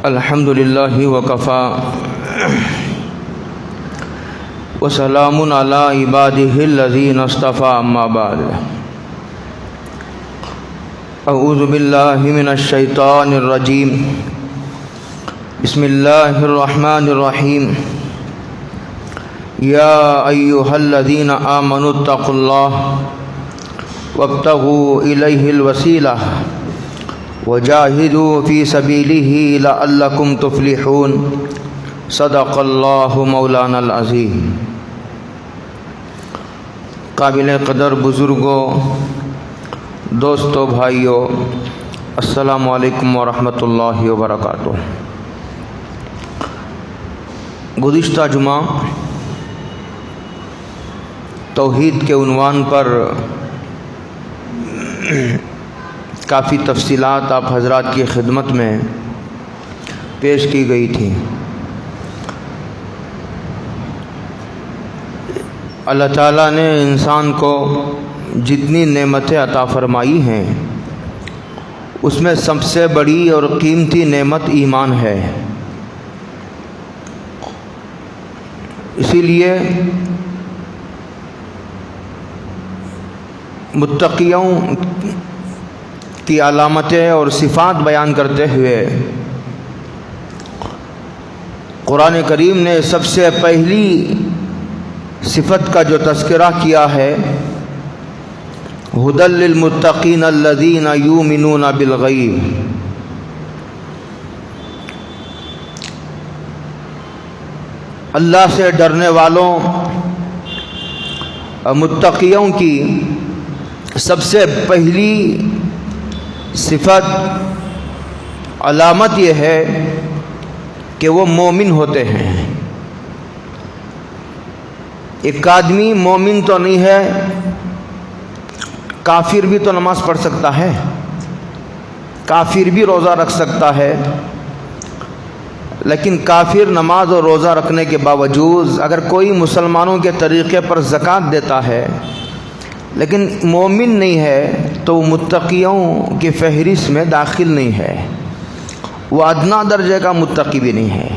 الحمد للہ وکفی وسلام علی عبادہ الذین اصطفی اما بعد اعوذ باللہ من الشیطان الرجیم بسم اللہ الرحمن الرحیم یا ایہا الذین آمنوا اتقوا اللہ وابتغوا الیہ الوسیلہ وجاہدوا فی سبیلہ لعلکم تفلحون صدق اللہ مولانا العظیم۔ قابل قدر بزرگوں، دوستوں، بھائیوں، السلام علیکم ورحمۃ اللہ وبرکاتہ۔ گزشتہ جمعہ توحید کے عنوان پر کافی تفصیلات آپ حضرات کی خدمت میں پیش کی گئی تھی۔ اللہ تعالیٰ نے انسان کو جتنی نعمتیں عطا فرمائی ہیں اس میں سب سے بڑی اور قیمتی نعمت ایمان ہے۔ اسی لیے متقیوں کی علامتیں اور صفات بیان کرتے ہوئے قرآن کریم نے سب سے پہلی صفت کا جو تذکرہ کیا ہے، ھدی للمتقین الذین یؤمنون بالغیب، اللہ سے ڈرنے والوں اور متقیوں کی سب سے پہلی صفت، علامت یہ ہے کہ وہ مومن ہوتے ہیں۔ ایک آدمی مومن تو نہیں ہے، کافر بھی تو نماز پڑھ سکتا ہے، کافر بھی روزہ رکھ سکتا ہے، لیکن کافر نماز اور روزہ رکھنے کے باوجود اگر کوئی مسلمانوں کے طریقے پر زکوٰۃ دیتا ہے لیکن مومن نہیں ہے تو وہ متقیوں کی فہرست میں داخل نہیں ہے، وہ ادنا درجے کا متقی بھی نہیں ہے۔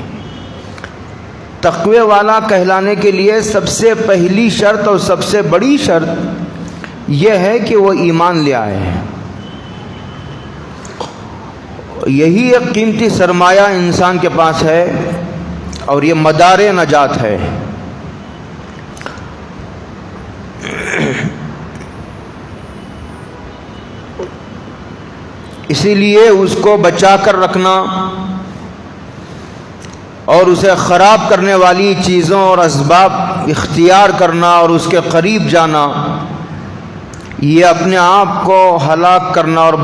تقوی والا کہلانے کے لیے سب سے پہلی شرط اور سب سے بڑی شرط یہ ہے کہ وہ ایمان لے آئے۔ یہی ایک قیمتی سرمایہ انسان کے پاس ہے اور یہ مدار نجات ہے۔ اسی لیے اس کو بچا کر رکھنا اور اسے خراب کرنے والی چیزوں اور اسباب اختیار کرنا اور اس کے قریب جانا، یہ اپنے آپ کو ہلاک کرنا اور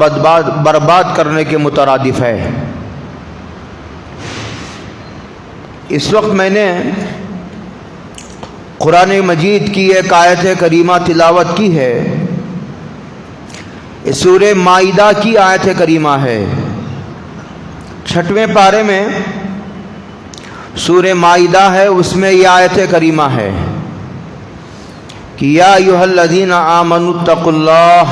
برباد کرنے کے مترادف ہے۔ اس وقت میں نے قرآن مجید کی ایک آیت کریمہ تلاوت کی ہے، سورہ مائدہ کی آیت کریمہ ہے۔ 6ویں پارے میں سورہ مائدہ ہے، اس میں یہ آیت کریمہ ہے کہ یا ایھا الذین آمنوا اتقوا اللہ،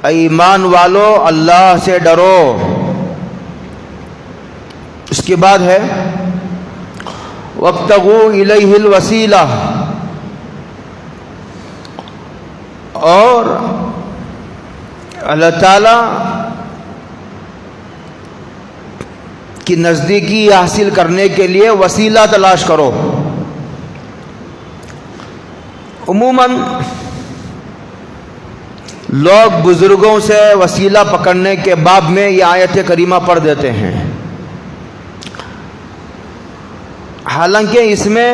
اے ایمان والو اللہ سے ڈرو۔ اس کے بعد ہے وابتغوا الیہ الوسیلہ، اور اللہ تعالیٰ کی نزدیکی حاصل کرنے کے لیے وسیلہ تلاش کرو۔ عموماً لوگ بزرگوں سے وسیلہ پکڑنے کے باب میں یہ آیت کریمہ پڑھ دیتے ہیں، حالانکہ اس میں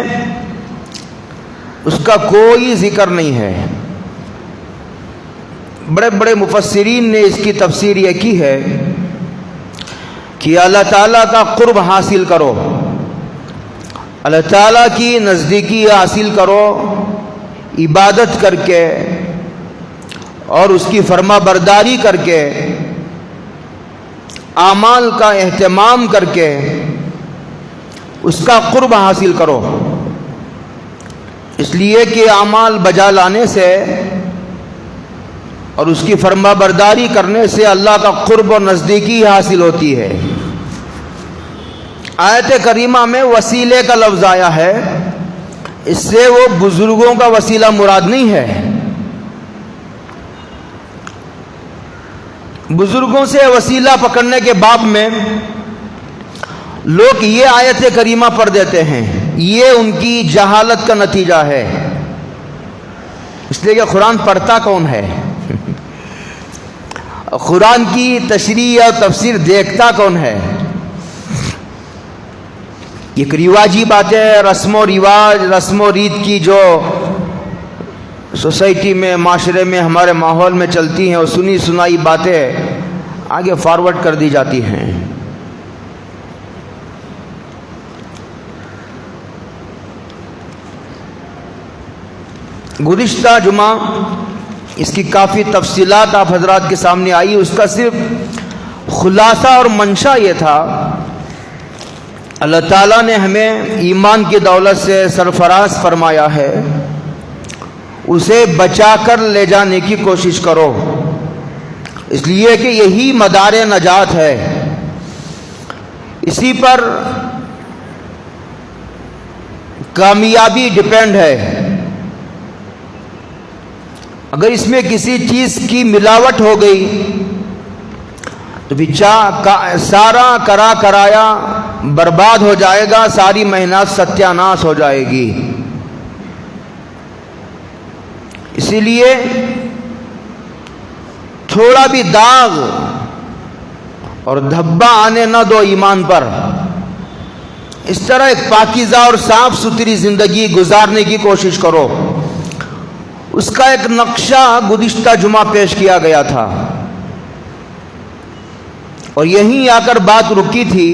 اس کا کوئی ذکر نہیں ہے۔ بڑے بڑے مفسرین نے اس کی تفسیر یہ کی ہے کہ اللہ تعالیٰ کا قرب حاصل کرو، اللہ تعالیٰ کی نزدیکی حاصل کرو عبادت کر کے اور اس کی فرما برداری کر کے، اعمال کا اہتمام کر کے اس کا قرب حاصل کرو، اس لیے کہ اعمال بجا لانے سے اور اس کی فرما برداری کرنے سے اللہ کا قرب اور نزدیکی حاصل ہوتی ہے۔ آیت کریمہ میں وسیلے کا لفظ آیا ہے، اس سے وہ بزرگوں کا وسیلہ مراد نہیں ہے۔ بزرگوں سے وسیلہ پکڑنے کے باب میں لوگ یہ آیت کریمہ پڑھ دیتے ہیں، یہ ان کی جہالت کا نتیجہ ہے، اس لیے کہ قرآن پڑھتا کون ہے؟ قرآن کی تشریح اور تفسیر دیکھتا کون ہے؟ یہ رواجی باتیں، رسم و رواج، رسم و ریت کی جو سوسائٹی میں، معاشرے میں، ہمارے ماحول میں چلتی ہیں، اور سنی سنائی باتیں آگے فارورڈ کر دی جاتی ہیں۔ گزشتہ جمعہ اس کی کافی تفصیلات آپ حضرات کے سامنے آئی، اس کا صرف خلاصہ اور منشا یہ تھا، اللہ تعالیٰ نے ہمیں ایمان کی دولت سے سرفراز فرمایا ہے، اسے بچا کر لے جانے کی کوشش کرو، اس لیے کہ یہی مدار نجات ہے، اسی پر کامیابی ڈیپینڈ ہے۔ اگر اس میں کسی چیز کی ملاوٹ ہو گئی تو سارا کرا کرایا برباد ہو جائے گا، ساری محنت ستیاناش ہو جائے گی۔ اسی لیے تھوڑا بھی داغ اور دھبا آنے نہ دو ایمان پر، اس طرح ایک پاکیزہ اور صاف ستھری زندگی گزارنے کی کوشش کرو۔ اس کا ایک نقشہ گزشتہ جمعہ پیش کیا گیا تھا، اور یہیں آ کر بات رکی تھی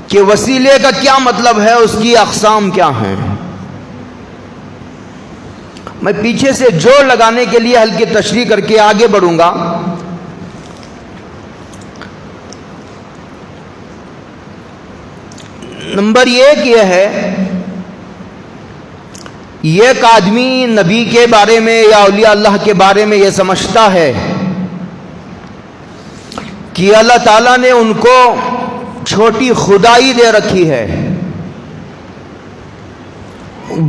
کہ وسیلے کا کیا مطلب ہے، اس کی اقسام کیا ہیں۔ میں پیچھے سے جوڑ لگانے کے لیے ہلکی تشریح کر کے آگے بڑھوں گا۔ نمبر ایک یہ ہے، یہ ایک آدمی نبی کے بارے میں یا اولیاء اللہ کے بارے میں یہ سمجھتا ہے کہ اللہ تعالیٰ نے ان کو چھوٹی خدائی دے رکھی ہے،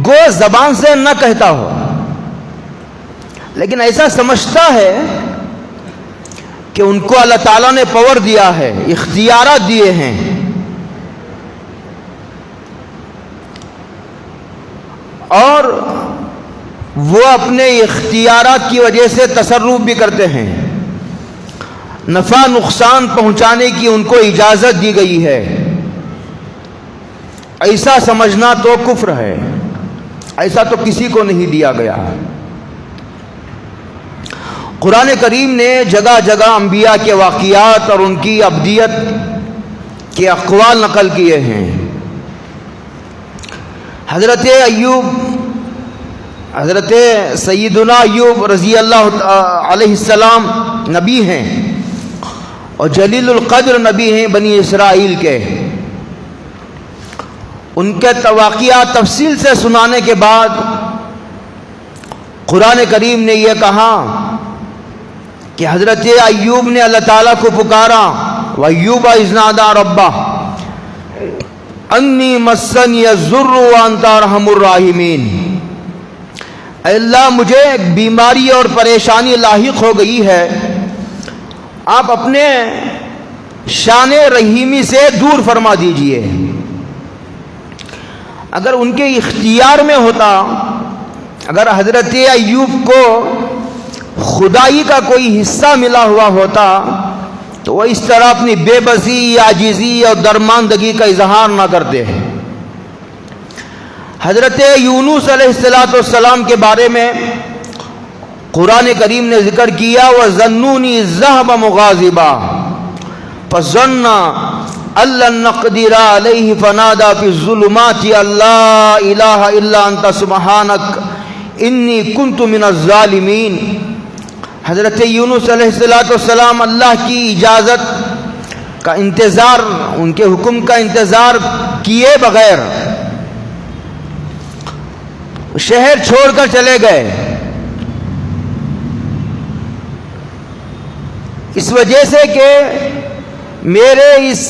گو زبان سے نہ کہتا ہو، لیکن ایسا سمجھتا ہے کہ ان کو اللہ تعالیٰ نے پاور دیا ہے، اختیارات دیے ہیں، اور وہ اپنے اختیارات کی وجہ سے تصرف بھی کرتے ہیں، نفع نقصان پہنچانے کی ان کو اجازت دی گئی ہے۔ ایسا سمجھنا تو کفر ہے، ایسا تو کسی کو نہیں دیا گیا۔ قرآن کریم نے جگہ جگہ انبیاء کے واقعات اور ان کی ابدیت کے اقوال نقل کیے ہیں۔ حضرت سیدنا ایوب رضی اللہ علیہ السلام نبی ہیں، اور جلیل القدر نبی ہیں بنی اسرائیل کے۔ ان کے واقعات تفصیل سے سنانے کے بعد قرآن کریم نے یہ کہا کہ حضرت ایوب نے اللہ تعالیٰ کو پکارا، وَأَيُّوبَ إِذْ نَادَىٰ رَبَّهُ انی مسنی الضر وانت ارحم الراحمین۔ اے اللہ، مجھے ایک بیماری اور پریشانی لاحق ہو گئی ہے، آپ اپنے شان رحیمی سے دور فرما دیجئے۔ اگر ان کے اختیار میں ہوتا، اگر حضرت ایوب کو خدائی کا کوئی حصہ ملا ہوا ہوتا تو وہ اس طرح اپنی بے بسی، عاجزی اور درماندگی کا اظہار نہ کرتے ہیں۔ حضرت یونس علیہ السلام کے بارے میں قرآن کریم نے ذکر کیا، وَظَنُّونِي ذَهَبَ مُغَاضِبًا فَظَنَّ أَن لَّن نَّقْدِرَ عَلَيْهِ فَنَادَىٰ فِي الظُّلُمَاتِ أَن لَّا إِلَٰهَ إِلَّا أَنتَ سُبْحَانَكَ إِنِّي كُنتُ مِنَ الظَّالِمِينَ۔ حضرت یونس علیہ السلام اللہ کی اجازت کا انتظار، ان کے حکم کا انتظار کیے بغیر شہر چھوڑ کر چلے گئے، اس وجہ سے کہ میرے اس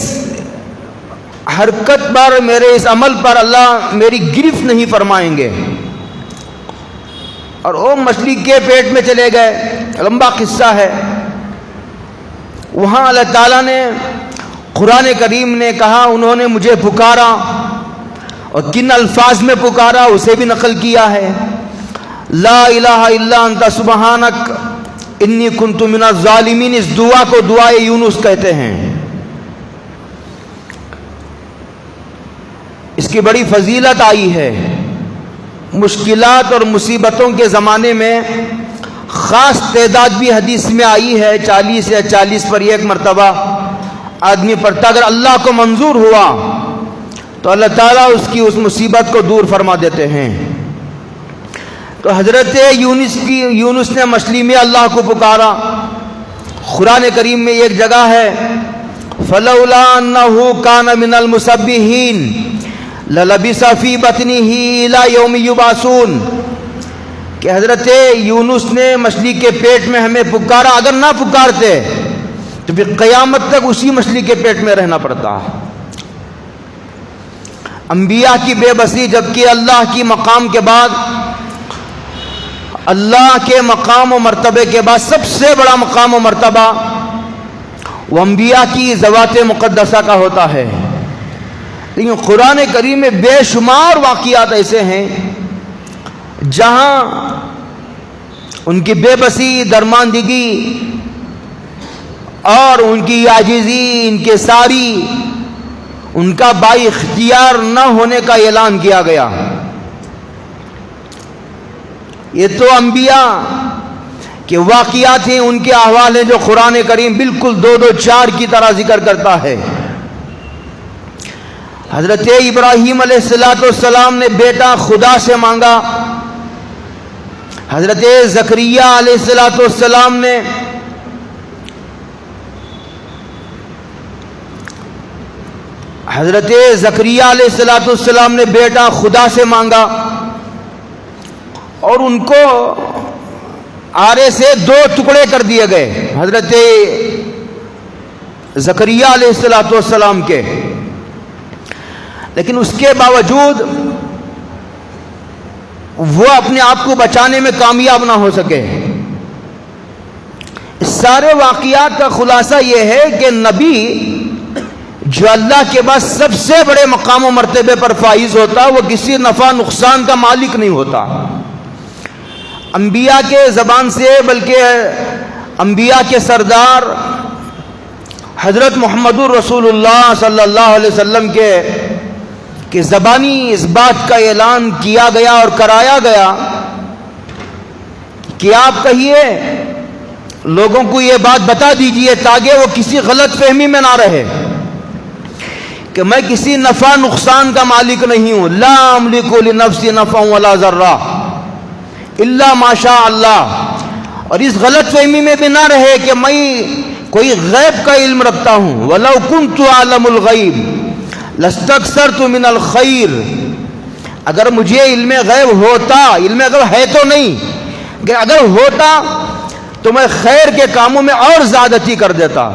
حرکت پر، میرے اس عمل پر اللہ میری گرفت نہیں فرمائیں گے. اور وہ مچھلی کے پیٹ میں چلے گئے، لمبا قصہ ہے. وہاں اللہ تعالیٰ نے قرآن کریم نے کہا انہوں نے مجھے پکارا، اور کن الفاظ میں پکارا اسے بھی نقل کیا ہے. لا الہ الا انت سبحانک انی کنت من الظالمین. اس دعا کو دعائے یونس کہتے ہیں. اس کی بڑی فضیلت آئی ہے. مشکلات اور مصیبتوں کے زمانے میں خاص تعداد بھی حدیث میں آئی ہے، 40 یا 40 پر ایک مرتبہ آدمی پڑھتا. اگر اللہ کو منظور ہوا تو اللہ تعالیٰ اس کی اس مصیبت کو دور فرما دیتے ہیں. تو حضرت یونس نے مچھلی میں اللہ کو پکارا. قرآن کریم میں ایک جگہ ہے فلولا انہ کان من المسبحین للبث فی بطنہ الی یوم یبعثون، کہ حضرت یونس نے مچھلی کے پیٹ میں ہمیں پکارا. اگر نہ پکارتے تو پھر قیامت تک اسی مچھلی کے پیٹ میں رہنا پڑتا. انبیاء کی بے بسی، جبکہ اللہ کی مقام کے بعد، اللہ کے مقام و مرتبے کے بعد سب سے بڑا مقام و مرتبہ وہ انبیاء کی ذوات مقدسہ کا ہوتا ہے. لیکن قرآن کریم میں بے شمار واقعات ایسے ہیں جہاں ان کی بے بسی، درماندگی اور ان کی عاجزی، ان کے ساری، ان کا با اختیار نہ ہونے کا اعلان کیا گیا. یہ تو انبیاء کے واقعات ہیں، ان کے احوال ہیں جو قرآن کریم بالکل 2 4 کی طرح ذکر کرتا ہے. حضرت ابراہیم علیہ السلام نے بیٹا خدا سے مانگا. حضرت زکریا علیہ السلام نے بیٹا خدا سے مانگا، اور ان کو آرے سے 2 ٹکڑے کر دیے گئے حضرت زکریا علیہ السلام کے. لیکن اس کے باوجود وہ اپنے آپ کو بچانے میں کامیاب نہ ہو سکے. اس سارے واقعات کا خلاصہ یہ ہے کہ نبی جو اللہ کے بعد سب سے بڑے مقام و مرتبے پر فائز ہوتا، وہ کسی نفع نقصان کا مالک نہیں ہوتا. انبیاء کے زبان سے، بلکہ انبیاء کے سردار حضرت محمد الرسول اللہ صلی اللہ علیہ وسلم کے زبانی اس بات کا اعلان کیا گیا اور کرایا گیا کہ آپ کہیے، لوگوں کو یہ بات بتا دیجئے تاکہ وہ کسی غلط فہمی میں نہ رہے کہ میں کسی نفع نقصان کا مالک نہیں ہوں. لا املک لنفسی نفعا ولا ضرا الا ما شاء اللہ. اور اس غلط فہمی میں بھی نہ رہے کہ میں کوئی غیب کا علم رکھتا ہوں. ولو کنت اعلم الغیب لاستکثرت من الخیر. اگر مجھے علم غیب ہوتا، علم غیب ہے تو نہیں، کہ اگر ہوتا تو میں خیر کے کاموں میں اور زیادتی کر دیتا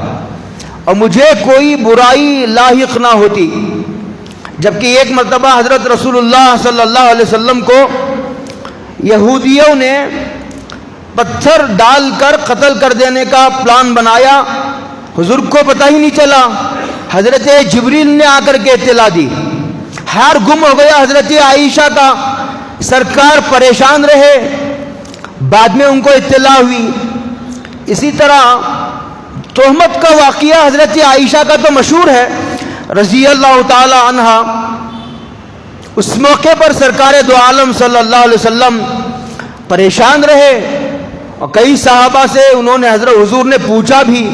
اور مجھے کوئی برائی لاحق نہ ہوتی. جبکہ ایک مرتبہ حضرت رسول اللہ صلی اللہ علیہ وسلم کو یہودیوں نے پتھر ڈال کر قتل کر دینے کا پلان بنایا. حضور کو پتہ ہی نہیں چلا. حضرت جبریل نے آ کر کے اطلاع دی. ہار گم ہو گیا حضرت عائشہ کا. سرکار پریشان رہے. بعد میں ان کو اطلاع ہوئی. اسی طرح تہمت کا واقعہ حضرت عائشہ کا تو مشہور ہے رضی اللہ تعالی عنہا. اس موقع پر سرکار دو عالم صلی اللہ علیہ وسلم پریشان رہے اور کئی صحابہ سے انہوں نے حضرت حضور نے پوچھا بھی.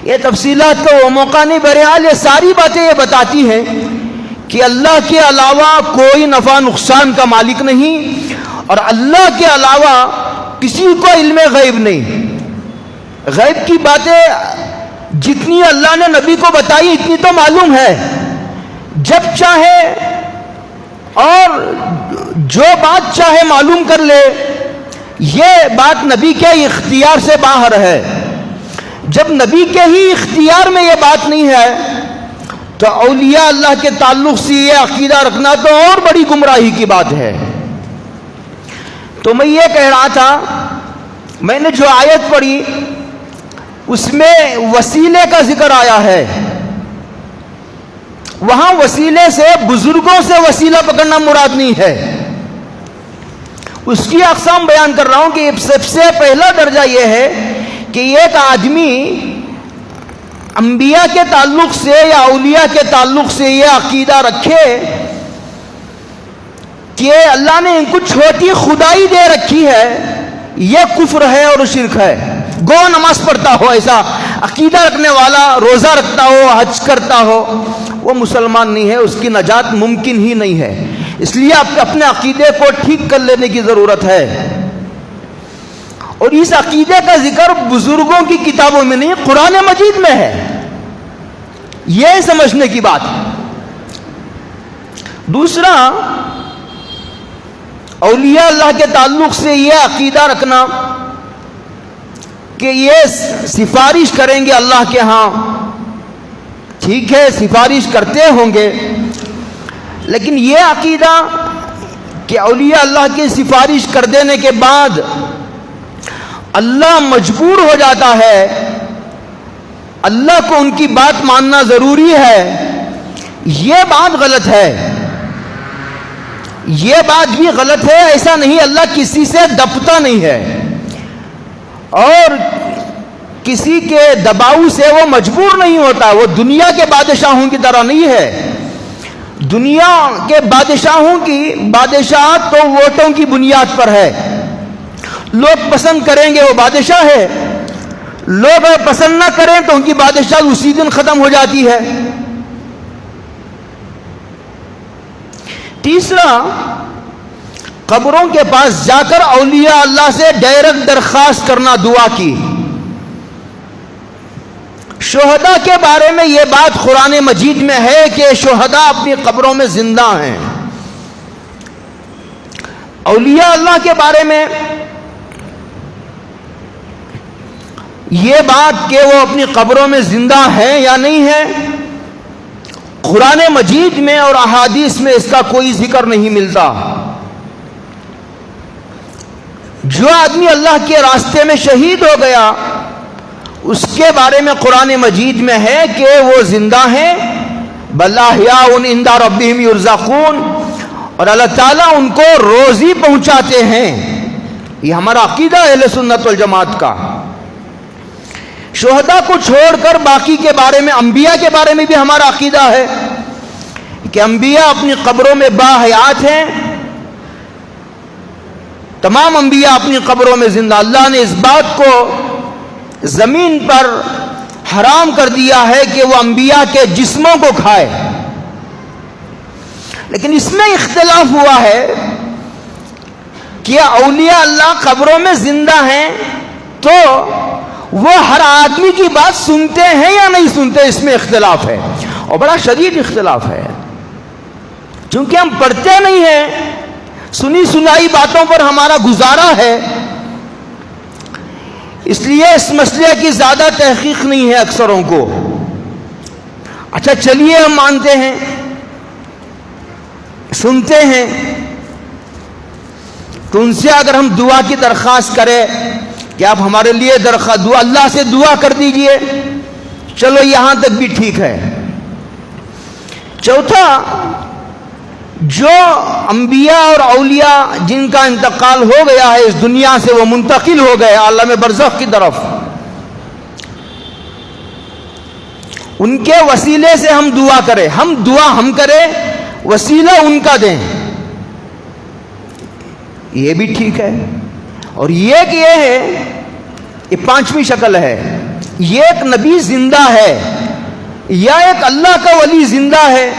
یہ تفصیلات کا وہ موقع نہیں. بہرحال یہ ساری باتیں یہ بتاتی ہیں کہ اللہ کے علاوہ کوئی نفع نقصان کا مالک نہیں اور اللہ کے علاوہ کسی کو علم غیب نہیں. غیب کی باتیں جتنی اللہ نے نبی کو بتائی اتنی تو معلوم ہے. جب چاہے اور جو بات چاہے معلوم کر لے، یہ بات نبی کے اختیار سے باہر ہے. جب نبی کے ہی اختیار میں یہ بات نہیں ہے تو اولیاء اللہ کے تعلق سے یہ عقیدہ رکھنا تو اور بڑی گمراہی کی بات ہے۔ تو میں یہ کہہ رہا تھا، میں نے جو آیت پڑھی اس میں وسیلے کا ذکر آیا ہے، وہاں وسیلے سے بزرگوں سے وسیلہ پکڑنا مراد نہیں ہے، اس کی اقسام بیان کر رہا ہوں کہ سب سے پہلا درجہ یہ ہے کہ ایک آدمی انبیاء کے تعلق سے یا اولیاء کے تعلق سے یہ عقیدہ رکھے کہ اللہ نے ان کو چھوٹی خدائی دے رکھی ہے، یہ کفر ہے اور شرک ہے۔ گو نماز پڑھتا ہو، ایسا عقیدہ رکھنے والا روزہ رکھتا ہو، حج کرتا ہو، وہ مسلمان نہیں ہے، اس کی نجات ممکن ہی نہیں ہے۔ اس لیے آپ اپنے عقیدے کو ٹھیک کر لینے کی ضرورت ہے، اور اس عقیدے کا ذکر بزرگوں کی کتابوں میں نہیں، قرآن مجید میں ہے، یہ سمجھنے کی بات۔ دوسرا، اولیاء اللہ کے تعلق سے یہ عقیدہ رکھنا کہ یہ سفارش کریں گے اللہ کے ہاں، ٹھیک ہے سفارش کرتے ہوں گے، لیکن یہ عقیدہ کہ اولیاء اللہ کی سفارش کر دینے کے بعد اللہ مجبور ہو جاتا ہے، اللہ کو ان کی بات ماننا ضروری ہے، یہ بات غلط ہے، یہ بات بھی غلط ہے۔ ایسا نہیں، اللہ کسی سے دبتا نہیں ہے اور کسی کے دباؤ سے وہ مجبور نہیں ہوتا، وہ دنیا کے بادشاہوں کی طرح نہیں ہے۔ دنیا کے بادشاہوں کی بادشاہت تو ووٹوں کی بنیاد پر ہے، لوگ پسند کریں گے وہ بادشاہ ہے، لوگ پسند نہ کریں تو ان کی بادشاہت اسی دن ختم ہو جاتی ہے۔ تیسرا، قبروں کے پاس جا کر اولیاء اللہ سے ڈائریکٹ درخواست کرنا دعا کی۔ شہداء کے بارے میں یہ بات قرآن مجید میں ہے کہ شہداء اپنی قبروں میں زندہ ہیں۔ اولیاء اللہ کے بارے میں یہ بات کہ وہ اپنی قبروں میں زندہ ہیں یا نہیں ہیں، قرآن مجید میں اور احادیث میں اس کا کوئی ذکر نہیں ملتا۔ جو آدمی اللہ کے راستے میں شہید ہو گیا اس کے بارے میں قرآن مجید میں ہے کہ وہ زندہ ہیں، بل احیاء عند ربہم یرزقون، اور اللہ تعالیٰ ان کو روزی پہنچاتے ہیں۔ یہ ہمارا عقیدہ اہل سنت والجماعت کا۔ شہداء کو چھوڑ کر باقی کے بارے میں، انبیاء کے بارے میں بھی ہمارا عقیدہ ہے کہ انبیاء اپنی قبروں میں باحیات ہیں، تمام انبیاء اپنی قبروں میں زندہ۔ اللہ نے اس بات کو زمین پر حرام کر دیا ہے کہ وہ انبیاء کے جسموں کو کھائے، لیکن اس میں اختلاف ہوا ہے کہ اولیاء اللہ قبروں میں زندہ ہیں تو وہ ہر آدمی کی بات سنتے ہیں یا نہیں سنتے، اس میں اختلاف ہے، اور بڑا شدید اختلاف ہے، چونکہ ہم پڑھتے نہیں ہیں، سنی سنائی باتوں پر ہمارا گزارا ہے، اس لیے اس مسئلے کی زیادہ تحقیق نہیں ہے اکثروں کو۔ اچھا چلیے ہم مانتے ہیں، سنتے ہیں، تو ان سے اگر ہم دعا کی درخواست کریں کہ آپ ہمارے لیے دعا اللہ سے دعا کر دیجئے، چلو یہاں تک بھی ٹھیک ہے۔ چوتھا، جو انبیاء اور اولیاء جن کا انتقال ہو گیا ہے اس دنیا سے، وہ منتقل ہو گئے عالم برزخ کی طرف، ان کے وسیلے سے ہم دعا کریں، ہم کریں، وسیلہ ان کا دیں، یہ بھی ٹھیک ہے۔ اور یہ کہ یہ ہے، یہ پانچویں شکل ہے، یہ ایک نبی زندہ ہے یا ایک اللہ کا ولی زندہ ہے،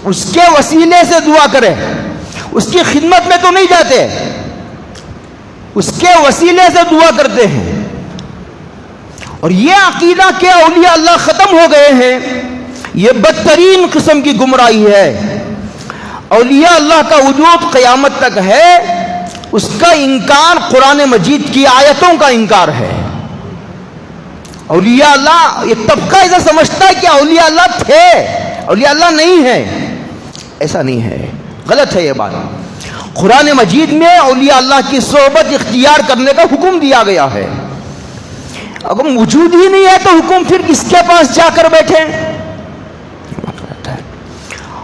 اس کے وسیلے سے دعا کرے، اس کی خدمت میں تو نہیں جاتے، اس کے وسیلے سے دعا کرتے ہیں۔ اور یہ عقیدہ کہ اولیاء اللہ ختم ہو گئے ہیں، یہ بدترین قسم کی گمراہی ہے۔ اولیاء اللہ کا وجود قیامت تک ہے، اس کا انکار قرآن مجید کی آیتوں کا انکار ہے، اولیاء اللہ یہ طبقہ ایسا سمجھتا ہے کہ اولیاء اللہ تھے، اولیاء اللہ نہیں ہے. ایسا نہیں ہے، غلط ہے یہ بات. قرآن مجید میں اولیاء اللہ کی صحبت اختیار کرنے کا حکم دیا گیا ہے. اگر موجود ہی نہیں ہے تو حکم پھر کس کے پاس جا کر بیٹھے؟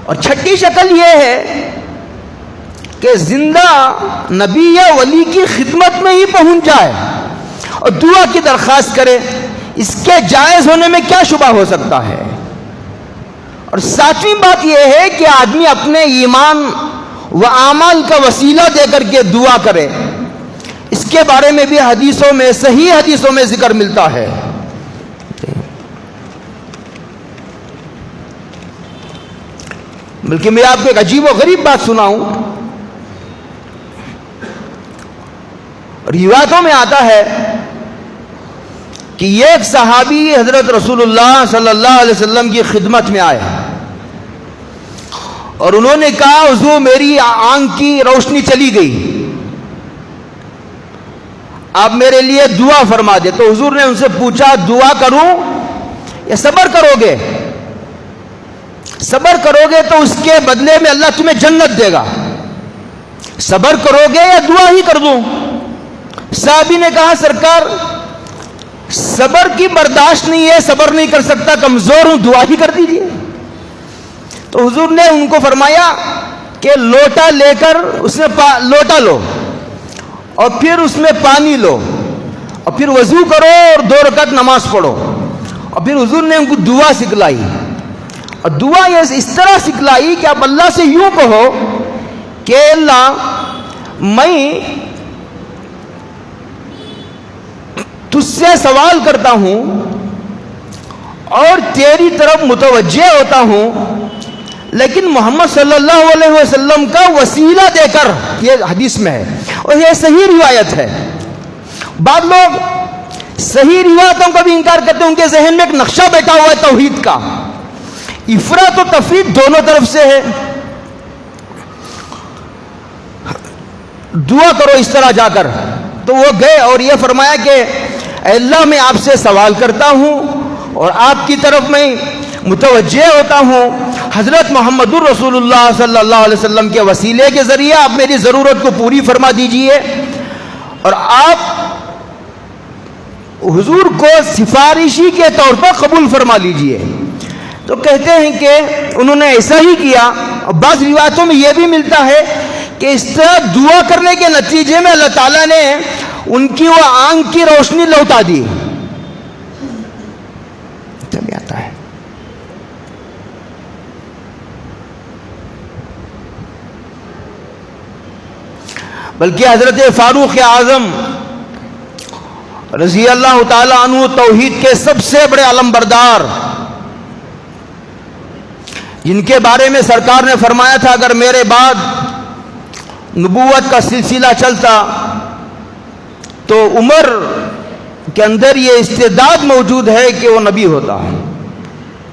اور چھٹی شکل یہ ہے کہ زندہ نبی یا ولی کی خدمت میں ہی پہنچ جائے اور دعا کی درخواست کرے. اس کے جائز ہونے میں کیا شبہ ہو سکتا ہے؟ اور ساتویں بات یہ ہے کہ آدمی اپنے ایمان و اعمال کا وسیلہ دے کر کے دعا کرے. اس کے بارے میں بھی حدیثوں میں، صحیح حدیثوں میں ذکر ملتا ہے. بلکہ میں آپ کو ایک عجیب و غریب بات سناؤں. روایتوں میں آتا ہے کہ ایک صحابی حضرت رسول اللہ صلی اللہ علیہ وسلم کی خدمت میں آئے اور انہوں نے کہا حضور میری آنکھ کی روشنی چلی گئی، آپ میرے لیے دعا فرما دے. تو حضور نے ان سے پوچھا دعا کروں یا صبر کرو گے؟ صبر کرو گے تو اس کے بدلے میں اللہ تمہیں جنت دے گا. صبر کرو گے یا دعا ہی کر دوں؟ صحابی نے کہا سرکار صبر کی برداشت نہیں ہے، صبر نہیں کر سکتا، کمزور ہوں، دعا ہی کر دیجیے. تو حضور نے ان کو فرمایا کہ لوٹا لے کر اس میں لوٹا لو اور پھر اس میں پانی لو اور پھر وضو کرو اور 2 رکعت نماز پڑھو. اور پھر حضور نے ان کو دعا سکھلائی اور دعا یہ اس طرح سکھلائی کہ آپ اللہ سے یوں کہو کہ اللہ میں تجھ سے سوال کرتا ہوں اور تیری طرف متوجہ ہوتا ہوں، لیکن محمد صلی اللہ علیہ وسلم کا وسیلہ دے کر. یہ حدیث میں ہے اور یہ صحیح روایت ہے. بعض لوگ صحیح روایتوں کا بھی انکار کرتے ہیں، ان کے ذہن میں ایک نقشہ بیٹھا ہوا ہے توحید کا. افراط و تفرید دونوں طرف سے ہے. دعا کرو اس طرح جا کر. تو وہ گئے اور یہ فرمایا کہ اے اللہ میں آپ سے سوال کرتا ہوں اور آپ کی طرف میں متوجہ ہوتا ہوں. حضرت محمد الرسول اللہ صلی اللہ علیہ وسلم کے وسیلے کے ذریعے آپ میری ضرورت کو پوری فرما دیجئے اور آپ حضور کو سفارشی کے طور پر قبول فرما لیجئے. تو کہتے ہیں کہ انہوں نے ایسا ہی کیا. اور بعض روایتوں میں یہ بھی ملتا ہے کہ اس طرح دعا کرنے کے نتیجے میں اللہ تعالیٰ نے ان کی وہ آنکھ کی روشنی لوٹا دی. تب آتا ہے بلکہ حضرت فاروق اعظم رضی اللہ تعالی عنہ توحید کے سب سے بڑے علمبردار، جن کے بارے میں سرکار نے فرمایا تھا اگر میرے بعد نبوت کا سلسلہ چلتا تو عمر کے اندر یہ استعداد موجود ہے کہ وہ نبی ہوتا ہے.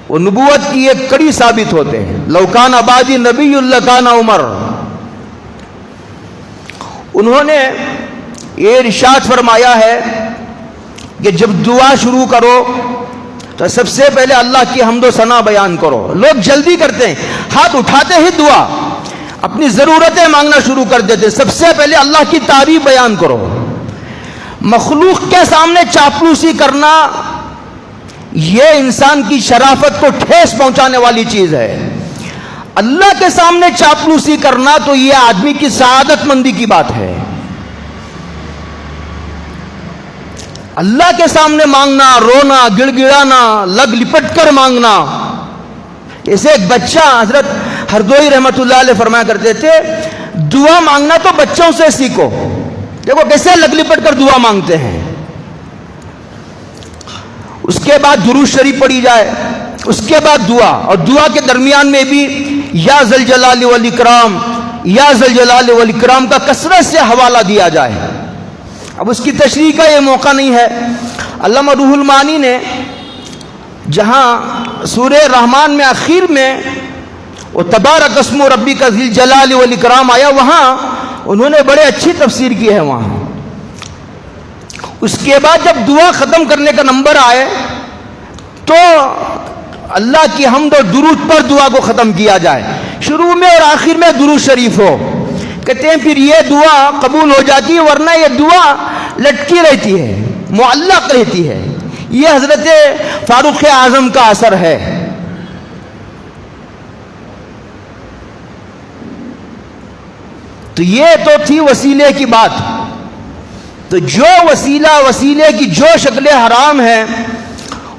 وہ نبوت کی ایک کڑی ثابت ہوتے ہیں. لو کان بعدی نبی لکان عمر. انہوں نے یہ ارشاد فرمایا ہے کہ جب دعا شروع کرو تو سب سے پہلے اللہ کی حمد و ثنا بیان کرو. لوگ جلدی کرتے ہیں، ہاتھ اٹھاتے ہی دعا اپنی ضرورتیں مانگنا شروع کر دیتے. سب سے پہلے اللہ کی تعریف بیان کرو. مخلوق کے سامنے چاپلوسی کرنا یہ انسان کی شرافت کو ٹھیس پہنچانے والی چیز ہے. اللہ کے سامنے چاپلوسی کرنا تو یہ آدمی کی سعادت مندی کی بات ہے. اللہ کے سامنے مانگنا، رونا، گڑ گڑانا، لگ لپٹ کر مانگنا. ایسے ایک بچہ حضرت ہردوئی رحمت اللہ علیہ فرمایا کرتے تھے دعا مانگنا تو بچوں سے سیکھو. دیکھو کیسے لگ لپٹ کر دعا مانگتے ہیں. اس کے بعد درود شریف پڑھی جائے، اس کے بعد دعا، اور دعا کے درمیان میں بھی یا ذل جلال والاکرام، یا ذل جلال والاکرام کا کثرت سے حوالہ دیا جائے. اب اس کی تشریح کا یہ موقع نہیں ہے. علامہ روح المعانی نے جہاں سورہ رحمان میں آخر میں وہ تبارک اسم ربی کا ذی الجلال والاکرام آیا، وہاں انہوں نے بڑے اچھی تفسیر کی ہے. وہاں اس کے بعد جب دعا ختم کرنے کا نمبر آئے تو اللہ کی حمد اور درود پر دعا کو ختم کیا جائے، شروع میں اور آخر میں درود شریف ہو. کہتے ہیں پھر یہ دعا قبول ہو جاتی ہے، ورنہ یہ دعا لٹکی رہتی ہے، معلق رہتی ہے. یہ حضرت فاروق اعظم کا اثر ہے. تو یہ تو تھی وسیلے کی بات. تو جو وسیلے کی جو شکلیں حرام ہیں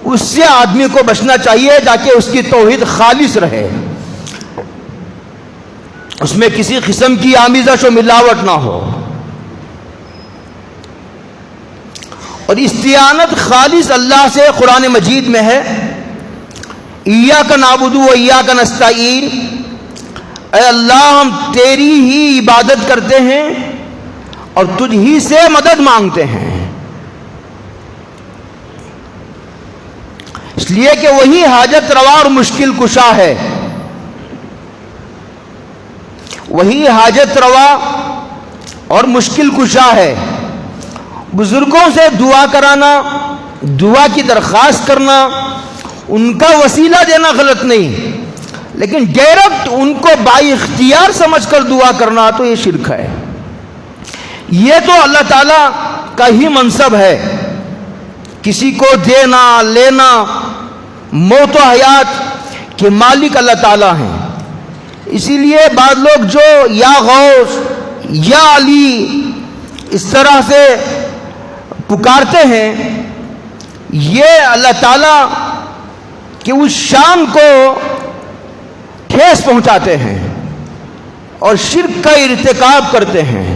اس سے آدمی کو بچنا چاہیے تاکہ اس کی توحید خالص رہے، اس میں کسی قسم کی آمیزش و ملاوٹ نہ ہو. اور استعانت خالص اللہ سے قرآن مجید میں ہے، ایاک نعبد و ایاک نستعین، اے اللہ ہم تیری ہی عبادت کرتے ہیں اور تجھ ہی سے مدد مانگتے ہیں. اس لیے کہ وہی حاجت روا اور مشکل کشا ہے، وہی حاجت روا اور مشکل کشا ہے. بزرگوں سے دعا کرانا، دعا کی درخواست کرنا، ان کا وسیلہ دینا غلط نہیں، لیکن ڈائریکٹ ان کو بائی اختیار سمجھ کر دعا کرنا تو یہ شرک ہے. یہ تو اللہ تعالیٰ کا ہی منصب ہے، کسی کو دینا لینا، موت و حیات کے مالک اللہ تعالیٰ ہیں. اسی لیے بعض لوگ جو یا غوث یا علی اس طرح سے پکارتے ہیں، یہ اللہ تعالیٰ کہ اس شان کو ٹھیس پہنچاتے ہیں اور شرک کا ارتکاب کرتے ہیں.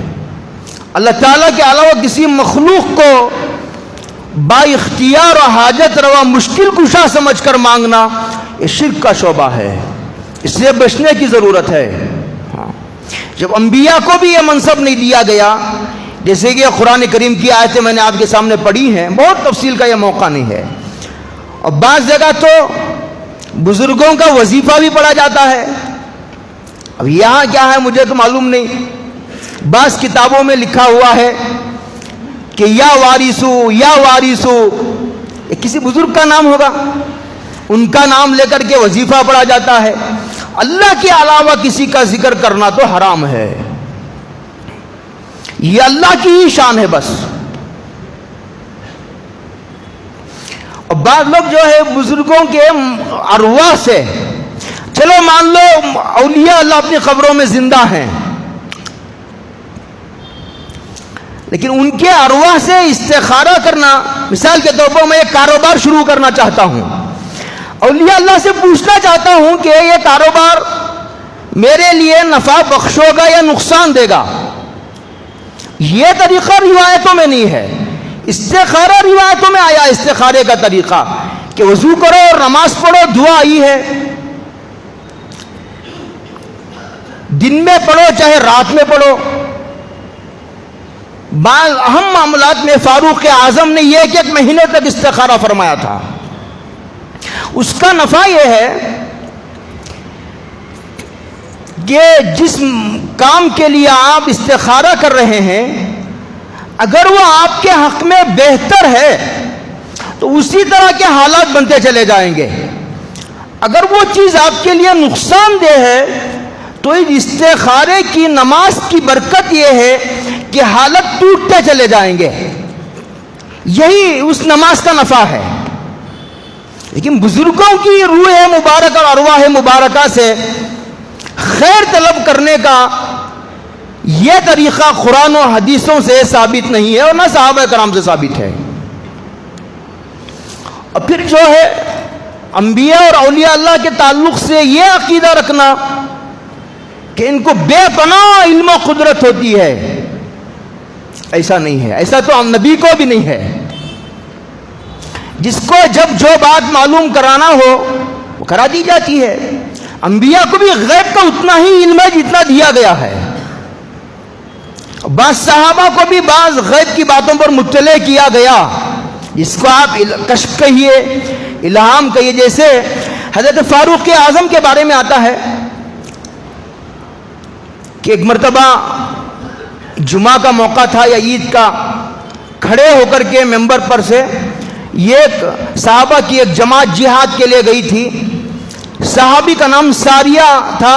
اللہ تعالیٰ کے علاوہ کسی مخلوق کو با اختیار اور حاجت روا مشکل کشا سمجھ کر مانگنا یہ شرک کا شعبہ ہے، اس سے بچنے کی ضرورت ہے. جب انبیاء کو بھی یہ منصب نہیں دیا گیا، جیسے کہ قرآن کریم کی آیتیں میں نے آپ کے سامنے پڑھی ہیں، بہت تفصیل کا یہ موقع نہیں ہے، اور بعض جگہ تو بزرگوں کا وظیفہ بھی پڑھا جاتا ہے. اب یہاں کیا ہے مجھے تو معلوم نہیں، بعض کتابوں میں لکھا ہوا ہے کہ یا وارثو، یہ کسی بزرگ کا نام ہوگا، ان کا نام لے کر کے وظیفہ پڑھا جاتا ہے. اللہ کے علاوہ کسی کا ذکر کرنا تو حرام ہے، یہ اللہ کی ہی شان ہے بس. اور بعض لوگ جو ہے بزرگوں کے ارواح سے، چلو مان لو اولیاء اللہ اپنی قبروں میں زندہ ہیں، لیکن ان کے ارواح سے استخارہ کرنا، مثال کے طور پر میں ایک کاروبار شروع کرنا چاہتا ہوں، اولیاء اللہ سے پوچھنا چاہتا ہوں کہ یہ کاروبار میرے لیے نفع بخش ہوگا یا نقصان دے گا. یہ طریقہ روایتوں میں نہیں ہے، استخارہ روایتوں میں آیا استخارے کا طریقہ کہ وضو کرو اور نماز پڑھو، دعا آئی ہے، دن میں پڑھو چاہے رات میں پڑھو. بعض اہم معاملات میں فاروق اعظم نے یہ ایک مہینے تک استخارہ فرمایا تھا. اس کا نفع یہ ہے کہ جس کام کے لیے آپ استخارہ کر رہے ہیں اگر وہ آپ کے حق میں بہتر ہے تو اسی طرح کے حالات بنتے چلے جائیں گے. اگر وہ چیز آپ کے لیے نقصان دہ ہے تو استخارے کی نماز کی برکت یہ ہے کہ حالت ٹوٹتے چلے جائیں گے، یہی اس نماز کا نفع ہے. لیکن بزرگوں کی روح مبارک اور ارواح مبارکہ سے خیر طلب کرنے کا یہ طریقہ قرآن و حدیثوں سے ثابت نہیں ہے اور نہ صحابہ کرام سے ثابت ہے. اور پھر جو ہے انبیاء اور اولیاء اللہ کے تعلق سے یہ عقیدہ رکھنا کہ ان کو بے پناہ علم و قدرت ہوتی ہے، ایسا نہیں ہے، ایسا تو نبی کو بھی نہیں ہے. جس کو جب جو بات معلوم کرانا ہو وہ کرا دی جاتی ہے. انبیاء کو بھی غیب کا اتنا ہی علم ہے جتنا دیا گیا ہے. بعض صحابہ کو بھی بعض غیب کی باتوں پر مطلع کیا گیا، جس کو آپ کشف کہیے، الہام کہیے. جیسے حضرت فاروق اعظم کے بارے میں آتا ہے کہ ایک مرتبہ جمعہ کا موقع تھا یا عید کا، کھڑے ہو کر کے ممبر پر سے، ایک صحابہ کی ایک جماعت جہاد کے لیے گئی تھی، صحابی کا نام ساریہ تھا،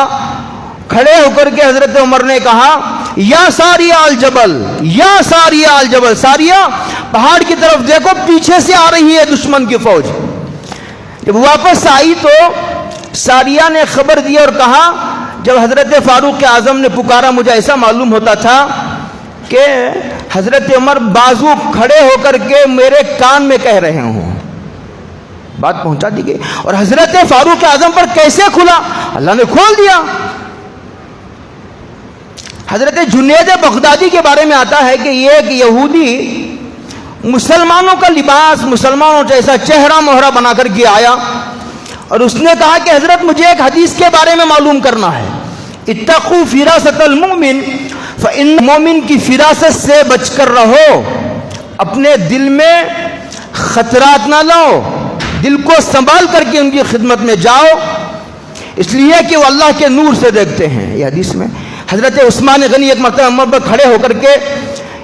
کھڑے ہو کر کے حضرت عمر نے کہا یا ساریہ الجبل، یا ساریہ الجبل، ساریہ پہاڑ کی طرف دیکھو، پیچھے سے آ رہی ہے دشمن کی فوج۔ جب واپس آئی تو ساریہ نے خبر دی اور کہا جب حضرت فاروق اعظم نے پکارا مجھے ایسا معلوم ہوتا تھا کہ حضرت عمر بازو کھڑے ہو کر کے میرے کان میں کہہ رہے ہوں۔ بات پہنچا دی گئی، اور حضرت فاروق اعظم پر کیسے کھلا؟ اللہ نے کھول دیا۔ حضرت جنید بغدادی کے بارے میں آتا ہے کہ یہ ایک یہودی مسلمانوں کا لباس، مسلمانوں جیسا چہرہ مہرہ بنا کر کے آیا، اور اس نے کہا کہ حضرت مجھے ایک حدیث کے بارے میں معلوم کرنا ہے، اتقوا فراست المؤمن فإن مومن کی فراست سے بچ کر رہو، اپنے دل میں خطرات نہ لاؤ، دل کو سنبھال کر کے ان کی خدمت میں جاؤ، اس لیے کہ وہ اللہ کے نور سے دیکھتے ہیں۔ یہ حدیث میں حضرت عثمان غنی ایک مرتبہ ممبر پر کھڑے ہو کر کے،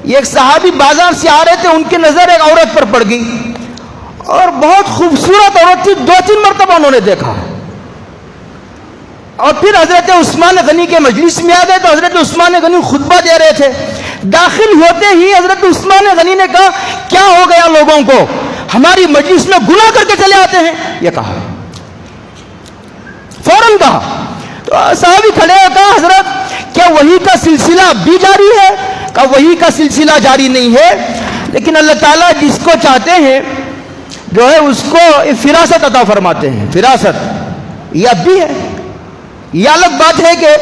ایک صحابی بازار سے آ رہے تھے، ان کی نظر ایک عورت پر پڑ گئی، اور بہت خوبصورت عورت تھی، 2-3 مرتبہ انہوں نے دیکھا، اور پھر حضرت عثمان غنی کے مجلس میں آ گئے تو حضرت عثمان غنی خطبہ دے رہے تھے، داخل ہوتے ہی حضرت عثمان غنی نے کہا کیا ہو گیا لوگوں کو، ہماری مجلس میں گناہ کر کے چلے آتے ہیں، یہ کہا، فوراً کہا۔ تو صحابی کھڑے ہو کہا حضرت کیا وہی کا سلسلہ اب بھی جاری ہے؟ کہا وہی کا سلسلہ جاری نہیں ہے، لیکن اللہ تعالیٰ جس کو چاہتے ہیں جو ہے اس کو فراست عطا فرماتے ہیں، فراست یہ اب بھی ہے۔ یہ الگ بات ہے کہ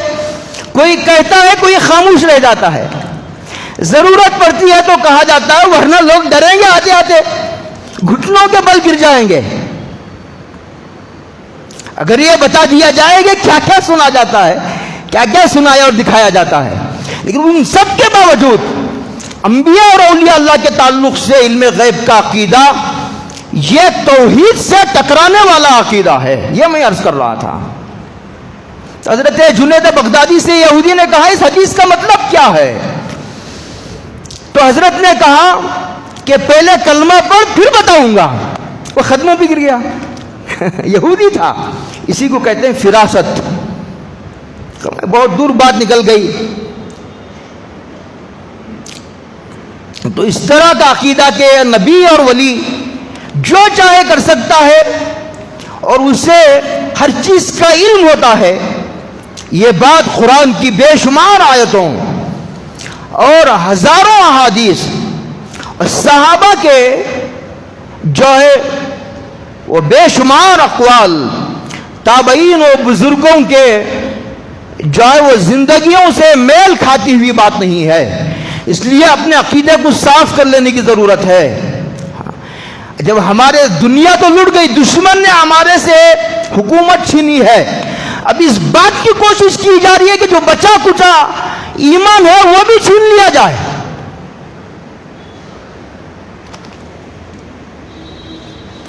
کوئی کہتا ہے کوئی خاموش رہ جاتا ہے، ضرورت پڑتی ہے تو کہا جاتا ہے، ورنہ لوگ ڈریں گے، آتے آتے گھٹنوں کے بل گر جائیں گے اگر یہ بتا دیا جائے کہ کیا کیا سنا جاتا ہے، کیا کیا سنایا اور دکھایا جاتا ہے۔ لیکن ان سب کے باوجود انبیاء اور اولیاء اللہ کے تعلق سے علم غیب کا عقیدہ یہ توحید سے ٹکرانے والا عقیدہ ہے، یہ میں عرض کر رہا تھا۔ حضرت جنید بغدادی سے یہودی نے کہا اس حدیث کا مطلب کیا ہے؟ تو حضرت نے کہا کہ پہلے کلمہ پڑھ پھر بتاؤں گا، وہ ختم بھی گر گیا۔ یہودی تھا، اسی کو کہتے ہیں فراست۔ بہت دور بات نکل گئی۔ تو اس طرح کا عقیدہ کہ نبی اور ولی جو چاہے کر سکتا ہے اور اسے ہر چیز کا علم ہوتا ہے، یہ بات قرآن کی بے شمار آیتوں اور ہزاروں احادیث اور صحابہ کے جو ہے وہ بے شمار اقوال، تابعین و بزرگوں کے جو ہے وہ زندگیوں سے میل کھاتی ہوئی بات نہیں ہے، اس لیے اپنے عقیدے کو صاف کر لینے کی ضرورت ہے۔ جب ہمارے دنیا تو لٹ گئی، دشمن نے ہمارے سے حکومت چھینی ہے، اب اس بات کی کوشش کی جا رہی ہے کہ جو بچا کچا ایمان ہے وہ بھی چھین لیا جائے۔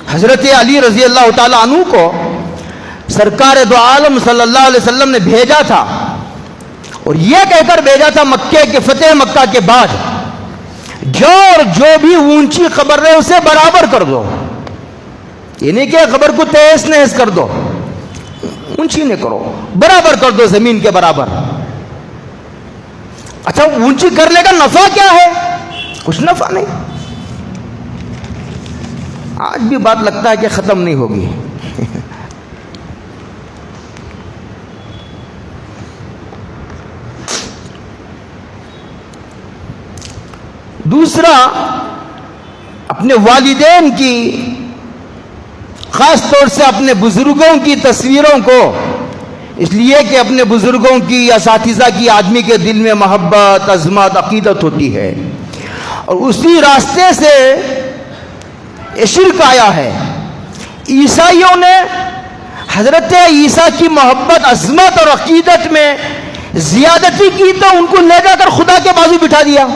حضرت علی رضی اللہ تعالی عنہ کو سرکار دو عالم صلی اللہ علیہ وسلم نے بھیجا تھا، اور یہ کہہ کر بھیجا تھا مکے کے فتح مکہ کے بعد جو بھی اونچی قبر ہے اسے برابر کر دو، یہ نہیں کہ قبر کو تہس نہس کر دو، اونچی نہیں کرو، برابر کر دو زمین کے برابر۔ اچھا اونچی کرنے کا نفع کیا ہے؟ کچھ نفع نہیں۔ آج بھی بات لگتا ہے کہ ختم نہیں ہوگی۔ دوسرا، اپنے والدین کی، خاص طور سے اپنے بزرگوں کی تصویروں کو، اس لیے کہ اپنے بزرگوں کی یا اساتذہ کی آدمی کے دل میں محبت، عظمت، عقیدت ہوتی ہے، اور اسی راستے سے شرک آیا ہے۔ عیسائیوں نے حضرت عیسیٰ کی محبت، عظمت اور عقیدت میں زیادتی کی تو ان کو لے جا کر خدا کے بازو بٹھا دیا۔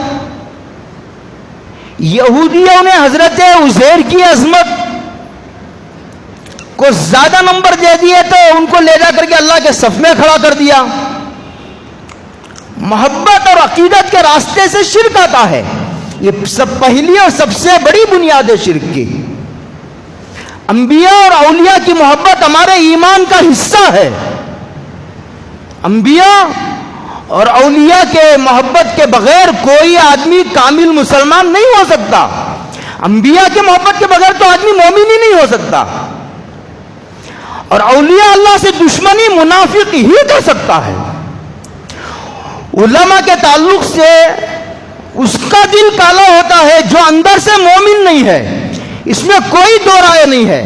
یہودیوں نے حضرت عزیر کی عظمت کو زیادہ نمبر دے دیے تو ان کو لے جا کر کے اللہ کے صف میں کھڑا کر دیا۔ محبت اور عقیدت کے راستے سے شرک آتا ہے، یہ سب پہلی اور سب سے بڑی بنیاد ہے شرک کی. انبیاء اور اولیاء کی محبت ہمارے ایمان کا حصہ ہے. انبیاء اور اولیاء کے محبت کے بغیر کوئی آدمی کامل مسلمان نہیں ہو سکتا. انبیاء کے محبت کے بغیر تو آدمی مومن ہی نہیں ہو سکتا. اور اولیاء اللہ سے دشمنی منافق ہی کر سکتا ہے. علماء کے تعلق سے اس کا دل کالا ہوتا ہے جو اندر سے مومن نہیں ہے، اس میں کوئی دو رائے نہیں ہے.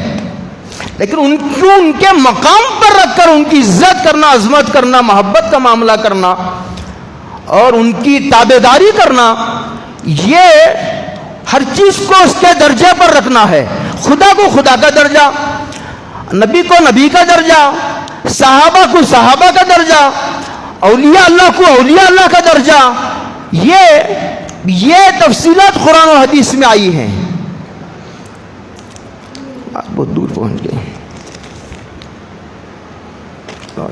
لیکن ان کے مقام پر رکھ کر ان کی عزت کرنا، عظمت کرنا، محبت کا معاملہ کرنا اور ان کی تابعداری کرنا، یہ ہر چیز کو اس کے درجے پر رکھنا ہے. خدا کو خدا کا درجہ، نبی کو نبی کا درجہ، صحابہ کو صحابہ کا درجہ، اولیاء اللہ کو اولیاء اللہ کا درجہ. یہ تفصیلات قرآن و حدیث میں آئی ہیں. آپ بہت دور پہنچ گئے.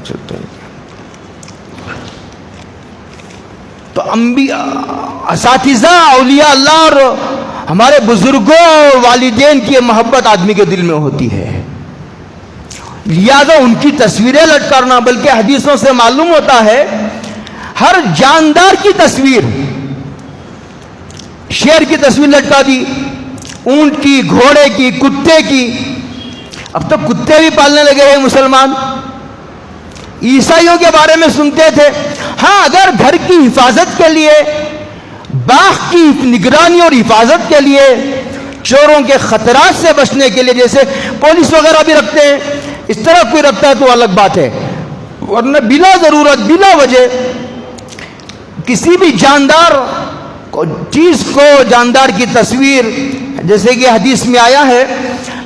چلتے ہیں. تو انبیاء، اساتذہ، اولیاء اللہ اور ہمارے بزرگوں اور والدین کی محبت آدمی کے دل میں ہوتی ہے. لہذا ان کی تصویریں لٹکارنا، بلکہ حدیثوں سے معلوم ہوتا ہے ہر جاندار کی تصویر، شیر کی تصویر لٹکا دی، اونٹ کی، گھوڑے کی، کتے کی. اب تو کتے بھی پالنے لگے ہیں مسلمان. عیسائیوں کے بارے میں سنتے تھے. ہاں، اگر گھر کی حفاظت کے لیے، باغ کی نگرانی اور حفاظت کے لیے، چوروں کے خطرات سے بچنے کے لیے، جیسے پولیس وغیرہ بھی رکھتے ہیں، اس طرح کوئی رکھتا ہے تو الگ بات ہے. ورنہ بلا ضرورت، بلا وجہ کسی بھی جاندار چیز کو، جاندار کی تصویر، جیسے کہ حدیث میں آیا ہے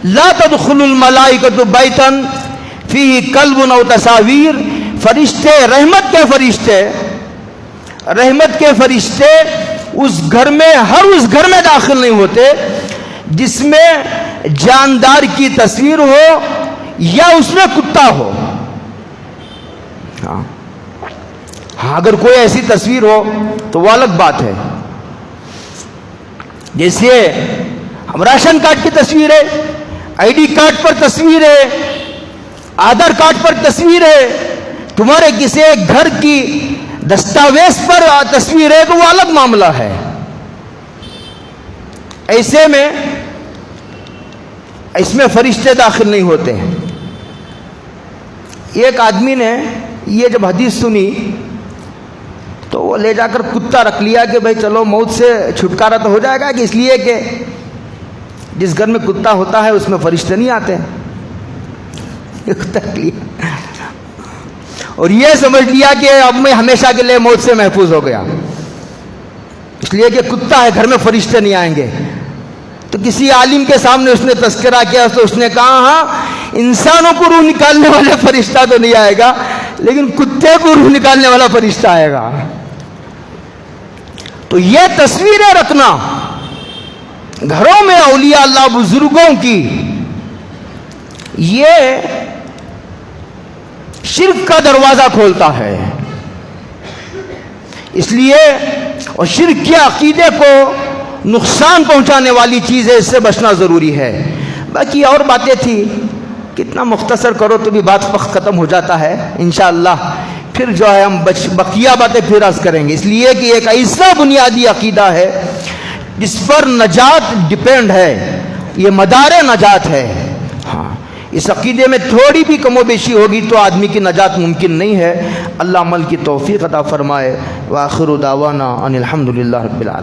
لا تدخل الملائکۃ بیتا فیہ کلب او تصاویر. فرشتے، رحمت کے فرشتے اس گھر میں، ہر اس گھر میں داخل نہیں ہوتے جس میں جاندار کی تصویر ہو یا اس میں کتا ہو. ہاں، اگر کوئی ایسی تصویر ہو تو وہ الگ بات ہے. جیسے ہم راشن کارڈ کی تصویر ہے، آئی ڈی کارڈ پر تصویر ہے، آدھار کارڈ پر تصویر ہے، تمہارے کسی گھر کی دستاویز پر تصویر ہے تو وہ الگ معاملہ ہے. ایسے میں اس میں فرشتے داخل نہیں ہوتے ہیں. ایک آدمی نے یہ جب حدیث سنی تو وہ لے جا کر کتا رکھ لیا کہ بھائی چلو موت سے چھٹکارا تو ہو جائے گا، کہ اس لیے کہ جس گھر میں کتا ہوتا ہے اس میں فرشتے نہیں آتے. اور یہ سمجھ لیا کہ اب میں ہمیشہ کے لیے موت سے محفوظ ہو گیا، اس لیے کہ کتا ہے گھر میں فرشتے نہیں آئیں گے. تو کسی عالم کے سامنے اس نے تذکرہ کیا تو اس نے کہا ہاں، انسانوں کو روح نکالنے والا فرشتہ تو نہیں آئے گا، لیکن کتے کو روح نکالنے والا فرشتہ آئے گا. تو یہ تصویریں رکھنا گھروں میں اولیاء اللہ بزرگوں کی، یہ شرک کا دروازہ کھولتا ہے. اس لیے اور شرک کے عقیدے کو نقصان پہنچانے والی چیز ہے، اس سے بچنا ضروری ہے. باقی اور باتیں تھی، کتنا مختصر کرو تو بھی بات وقت ختم ہو جاتا ہے. انشاءاللہ پھر جو ہے ہم بقیہ باتیں پھر عرض کریں گے، اس لیے کہ ایک ایسا بنیادی عقیدہ ہے جس پر نجات ڈیپینڈ ہے، یہ مدار نجات ہے. ہاں، اس عقیدے میں تھوڑی بھی کم و بیشی ہوگی تو آدمی کی نجات ممکن نہیں ہے. اللہ عمل کی توفیق عطا فرمائے. وآخر دعوانا ان الحمدللہ رب العالمین.